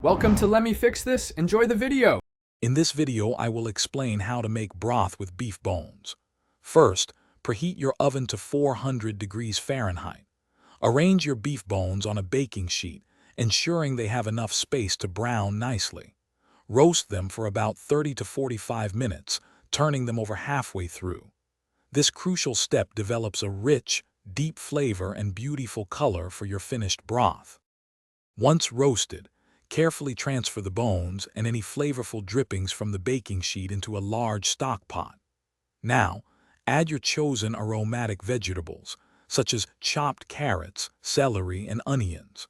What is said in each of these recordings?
Welcome to Let Me Fix This. Enjoy the video. In this video, I will explain how to make broth with beef bones. First, preheat your oven to 400 degrees Fahrenheit. Arrange your beef bones on a baking sheet, ensuring they have enough space to brown nicely. Roast them for about 30 to 45 minutes, turning them over halfway through. This crucial step develops a rich, deep flavor and beautiful color for your finished broth. Once roasted, carefully transfer the bones and any flavorful drippings from the baking sheet into a large stock pot. Now, add your chosen aromatic vegetables, such as chopped carrots, celery, and onions.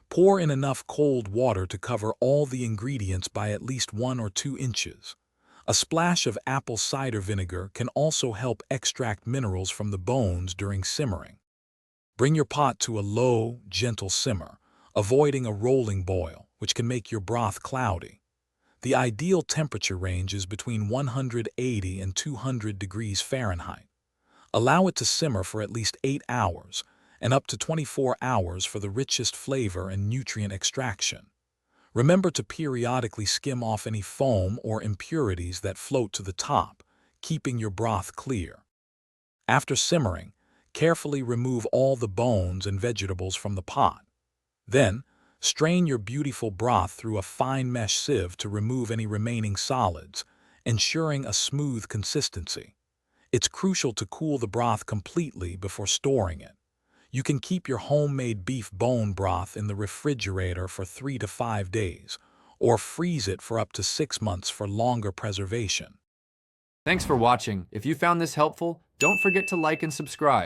Pour in enough cold water to cover all the ingredients by at least 1 or 2 inches. A splash of apple cider vinegar can also help extract minerals from the bones during simmering. Bring your pot to a low, gentle simmer, avoiding a rolling boil, which can make your broth cloudy. The ideal temperature range is between 180 and 200 degrees Fahrenheit. Allow it to simmer for at least 8 hours and up to 24 hours for the richest flavor and nutrient extraction. Remember to periodically skim off any foam or impurities that float to the top, keeping your broth clear. After simmering, carefully remove all the bones and vegetables from the pot. Then, strain your beautiful broth through a fine mesh sieve to remove any remaining solids, ensuring a smooth consistency. It's crucial to cool the broth completely before storing it. You can keep your homemade beef bone broth in the refrigerator for 3 to 5 days, or freeze it for up to 6 months for longer preservation. Thanks for watching. If you found this helpful, don't forget to like and subscribe.